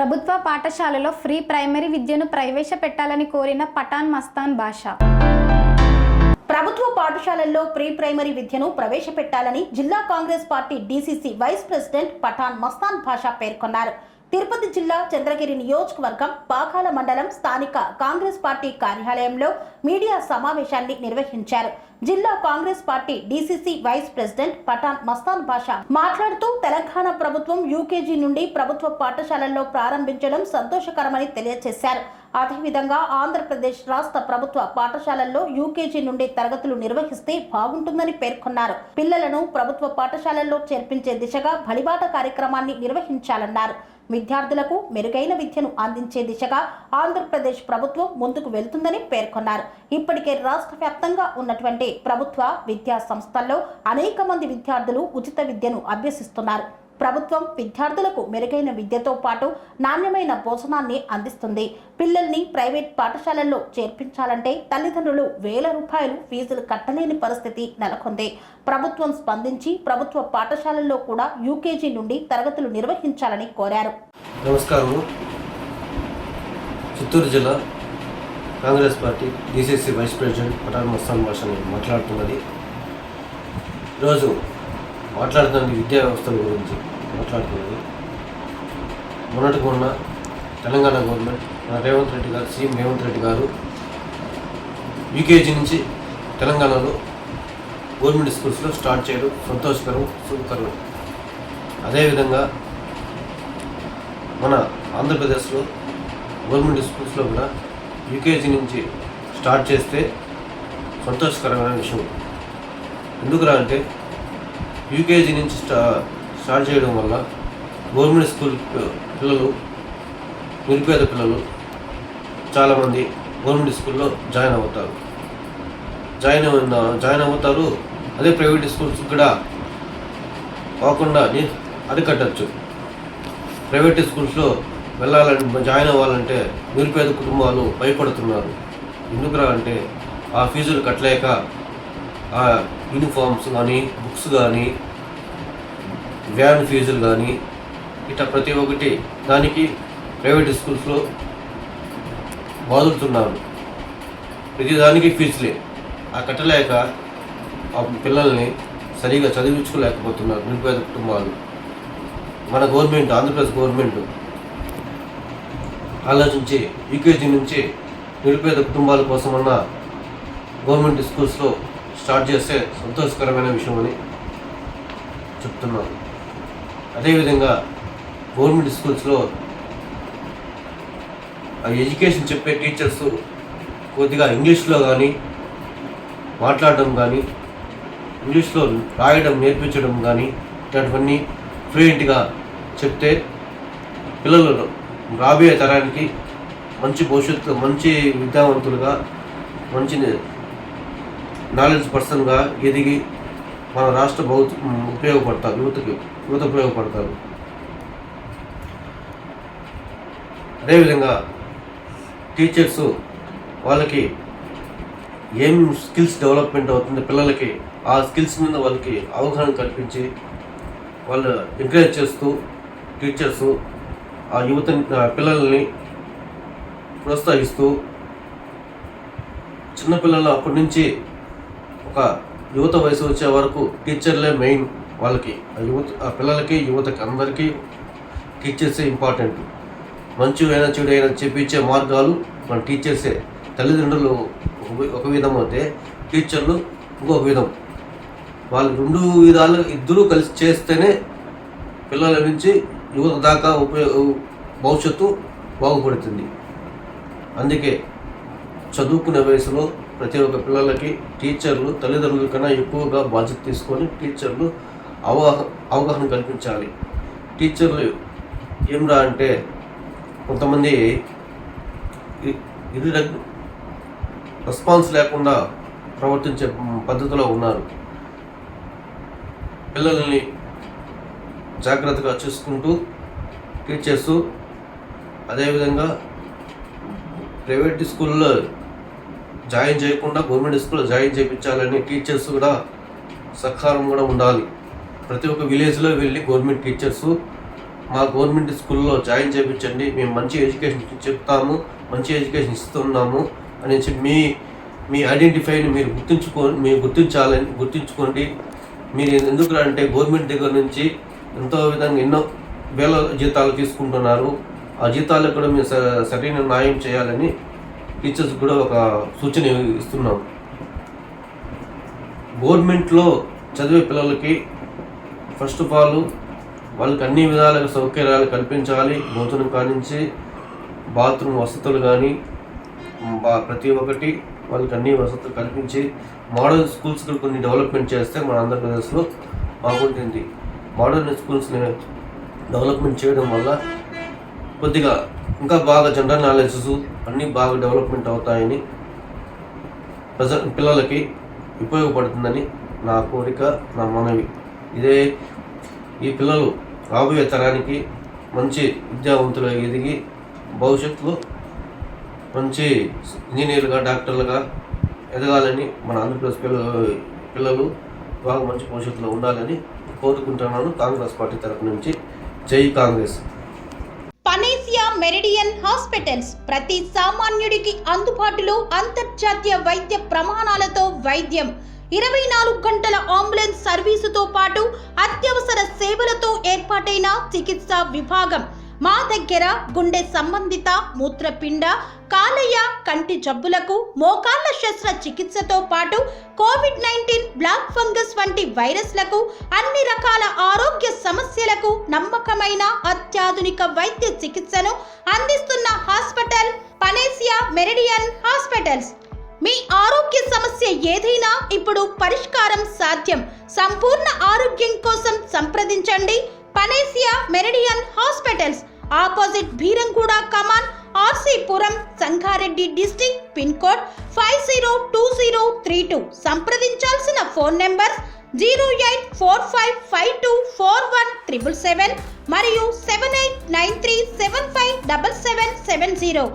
ప్రభుత్వ పాఠశాలలో free primary విద్యను ప్రవేశపెట్టాలని కోరిన పఠాన్ మస్తాన్ బాషా. ప్రభుత్వ పాఠశాలల్లో ప్రీ ప్రైమరీ విద్యను ప్రవేశపెట్టాలని జిల్లా Congress party DCC vice president Pathan Mastan Basha పేర్కొన్నారు. తిరుపతి జిల్లా చంద్రగిరి నియోజకవర్గం పాకాల మండలం స్థానిక కాంగ్రెస్ పార్టీ కార్యాలయంలో మీడియా సమావేశాన్ని నిర్వహించారు. జిల్లా Congress party DCC vice president Pathan Mastan Basha మాట్లాడుతూ తెలంగాణ ప్రభుత్వం యూకేజీ నుండి ప్రభుత్వ పాఠశాలల్లో ప్రారంభించడం సంతోషకరమని తెలియజేశారు. అదేవిధంగా ఆంధ్రప్రదేశ్ రాష్ట్ర ప్రభుత్వ పాఠశాలల్లో యూకేజీ నుండి తరగతులు నిర్వహిస్తే బాగుంటుందని పేర్కొన్నారు. పిల్లలను ప్రభుత్వ పాఠశాలల్లో చేర్పించే దిశగా బడిబాట కార్యక్రమాన్ని నిర్వహించాలన్నారు. విద్యార్థులకు మెరుగైన విద్యను అందించే దిశగా ఆంధ్రప్రదేశ్ ప్రభుత్వం ముందుకు వెళ్తుందని పేర్కొన్నారు. ఇప్పటికే రాష్ట్ర వ్యాప్తంగా ఉన్నటువంటి ప్రభుత్వ విద్యా సంస్థల్లో అనేక మంది విద్యార్థులు ఉచిత విద్యను అభ్యసిస్తున్నారు. ప్రభుత్వం విద్యార్థులకు మెరుగైన విద్యతో పాటు నాణ్యమైన భోజనాన్ని అందిస్తుంది. పిల్లల్ని ప్రైవేట్ పాఠశాలల్లో చేర్పించాలంటే తల్లిదండ్రులు వేల రూపాయలు ఫీజులు కట్టలేని పరిస్థితి నెలకొంది. ప్రభుత్వం స్పందించి ప్రభుత్వ పాఠశాలల్లో కూడా యూకేజీ నుండి తరగతులు నిర్వహించాలని కోరారు. నమస్కారం. చిత్తూరు జిల్లా Congress party DCC vice president Pathan Mastan బాషాని మాట్లాడుతున్నది. ఈరోజు మాట్లాడుతున్నది విద్యా వ్యవస్థల గురించి మాట్లాడుతున్నది. మొన్నటికి మొన్న తెలంగాణ గవర్నమెంట్ రేవంత్ రెడ్డి గారు, సీఎం రేవంత్ రెడ్డి గారు యూకేజీ నుంచి తెలంగాణలో గవర్నమెంట్ స్కూల్స్లో స్టార్ట్ చేయడం సంతోషకరం, శుభకరం. అదేవిధంగా మన ఆంధ్రప్రదేశ్లో గవర్నమెంట్ స్కూల్స్లో కూడా యూకేజీ నుంచి స్టార్ట్ చేస్తే సంతోషకరమైన విషయం. ఎందుకురా అంటే యూకేజీ నుంచి స్టార్ట్ చేయడం వల్ల గవర్నమెంట్ స్కూల్ పిల్లలు, నిరుపేద పిల్లలు చాలామంది గవర్నమెంట్ స్కూల్లో జాయిన్ అవుతారు. అదే ప్రైవేట్ స్కూల్స్ కూడా కాకుండా అరికట్టచ్చు. ప్రైవేట్ స్కూల్స్లో జాయిన్ అవ్వాలంటే నిరుపేద కుటుంబాలు భయపడుతున్నారు. ఎందుకురా అంటే ఆ ఫీజులు కట్టలేక ఆ యూనిఫామ్స్ కానీ, బుక్స్ కానీ, వ్యాన్ ఫీజులు కానీ ఇట్లా ప్రతి ఒక్కటి దానికి ప్రైవేట్ స్కూల్స్లో బాదుతున్నారు. ప్రతిదానికి ఫీజులే. ఆ కట్టలేక ఆ పిల్లల్ని సరిగా చదివించుకోలేకపోతున్నారు నిరుపేద కుటుంబాలు. మన గవర్నమెంట్, ఆంధ్రప్రదేశ్ గవర్నమెంట్ ఆలోచించి యూకేజీ నుంచి నిరుపేద కుటుంబాల కోసమన్న గవర్నమెంట్ స్కూల్స్లో స్టార్ట్ చేస్తే సంతోషకరమైన విషయం అని చెప్తున్నాను. అదేవిధంగా గవర్నమెంట్ స్కూల్స్లో ఎడ్యుకేషన్ చెప్పే టీచర్స్ కొద్దిగా ఇంగ్లీష్లో కానీ మాట్లాడడం కానీ, ఇంగ్లీష్లో రాయడం నేర్పించడం కానీ ఇట్లాంటివన్నీ ఫ్లూయెంట్గా చెప్తే పిల్లలు రాబోయే తరానికి మంచి భవిష్యత్తు, మంచి విద్యావంతులుగా, మంచి నాలెడ్జ్ పర్సన్గా ఎదిగి మన రాష్ట్ర ఉపయోగపడతారు, యువత ఉపయోగపడతారు. అదేవిధంగా టీచర్స్ వాళ్ళకి ఏం స్కిల్స్ డెవలప్మెంట్ అవుతుంది పిల్లలకి, ఆ స్కిల్స్ మీద వాళ్ళకి అవగాహన కల్పించి వాళ్ళు ఎంకరేజ్ చేస్తూ టీచర్స్ ఆ పిల్లల్ని ప్రోత్సహిస్తూ చిన్నపిల్లలు అప్పటి నుంచి ఒక యువత వయసు వచ్చే వరకు టీచర్లే మెయిన్. వాళ్ళకి ఆ పిల్లలకి, యువతకి అందరికీ టీచర్సే ఇంపార్టెంట్. మంచి అయినా చెడు అయినా చెప్పించే మార్గాలు మన టీచర్సే. తల్లిదండ్రులు ఒక విధం అయితే టీచర్లు ఇంకొక విధం. వాళ్ళు రెండు విధాలు ఇద్దరూ కలిసి చేస్తేనే పిల్లల నుంచి యువత దాకా భవిష్యత్తు బాగుపడుతుంది. అందుకే చదువుకునే వయసులో ప్రతి ఒక్క పిల్లలకి టీచర్లు తల్లిదండ్రుల కన్నా ఎక్కువగా బాధ్యత తీసుకొని టీచర్లు అవగాహన కల్పించాలి. టీచర్లు ఏమిరా అంటే కొంతమంది ఇది రెస్పాన్స్ లేకుండా ప్రవర్తించే పద్ధతిలో ఉన్నారు. పిల్లల్ని జాగ్రత్తగా చూసుకుంటూ టీచర్సు, అదేవిధంగా ప్రైవేట్ స్కూల్లో జాయిన్ చేయకుండా గవర్నమెంట్ స్కూల్లో జాయిన్ చేయించాలని టీచర్స్ కూడా సహకారం కూడా ఉండాలి. ప్రతి ఒక్క విలేజ్లో వెళ్ళి గవర్నమెంట్ టీచర్సు మా గవర్నమెంట్ స్కూల్లో జాయిన్ చేయించండి, మేము మంచి ఎడ్యుకేషన్ చెప్తాము, మంచి ఎడ్యుకేషన్ ఇస్తున్నాము అని చెప్పి మీ ఐడెంటిఫైని మీరు గుర్తించుకోండి. మీరు ఎందుకు అంటే గవర్నమెంట్ దగ్గర నుంచి ఎంతో విధంగా ఎన్నో వేల జీతాలు తీసుకుంటున్నారు. ఆ జీతాలకు కూడా మీరు సరైన న్యాయం చేయాలని టీచర్స్ కూడా ఒక సూచన ఇస్తున్నాం. గవర్నమెంట్లో చదివే పిల్లలకి ఫస్ట్ ఆఫ్ ఆల్ వాళ్ళకి అన్ని విధాలుగా సౌకర్యాలు కల్పించాలి. భోజనం కానించి బాత్రూమ్ వసతులు కానీ ప్రతి ఒక్కటి వాళ్ళకి అన్ని వసతులు కల్పించి మోడర్న్ స్కూల్స్ కూడా కొన్ని డెవలప్మెంట్ చేస్తే మన ఆంధ్రప్రదేశ్లో బాగుంటుంది. మోడర్న్ స్కూల్స్ని డెవలప్మెంట్ చేయడం వల్ల కొద్దిగా ఇంకా బాగా జనరల్ నాలెడ్జెస్ అన్నీ బాగా డెవలప్మెంట్ అవుతాయని పిల్లలకి ఉపయోగపడుతుందని నా కోరిక, నా మనవి. ఈ పిల్లలు రాబోయే తరానికి మంచి విద్యావంతులుగా ఎదిగి భవిష్యత్తులో మంచి ఇంజనీర్లుగా, డాక్టర్లుగా ఎదగాలని మన ఆంధ్రప్రదేశ్ పిల్లలు బాగా మంచి భవిష్యత్తులో ఉండాలని కోరుకుంటున్నాను. కాంగ్రెస్ పార్టీ తరఫు నుంచి జై కాంగ్రెస్. పనేసియా మెరిడియన్ హాస్పిటల్స్ ప్రతి సామాన్యుడికి అందుబాటులో అంతర్జాతీయ వైద్య ప్రమాణాలతో వైద్యం, 24 గంటల అంబులెన్స్ సర్వీసుతో పాటు అత్యవసర సేవలతో ఏర్పాటైన చికిత్సా విభాగం. మా దగ్గర గుండె సంబంధిత, మూత్రపిండ, కాలేయ, కంటి జబ్బులకు, మోకాళ్ల శస్త్ర చికిత్సతో పాటు కోవిడ్-19, బ్లాక్ ఫంగస్ వంటి వైరస్లకు, అన్ని రకాల ఆరోగ్య సమస్యలకు నమ్మకమైన అత్యాధునిక వైద్య చికిత్సను అందిస్తున్న హాస్పిటల్ పనేసియా మెరిడియన్ హాస్పిటల్స్. మీ ఆరోగ్య సమస్య ఏదైనా ఇప్పుడు పరిష్కారం సాధ్యం. సంపూర్ణ ఆరోగ్యం కోసం సంప్రదించండి Panacea Meridian hospitals. Opposite Bheeramguda Kaman, RC Puram, Sangareddy district. Pin code 502032. సంప్రదించాల్సిన ఫోన్ నెంబర్ 0845524177 మరియు 7893757770.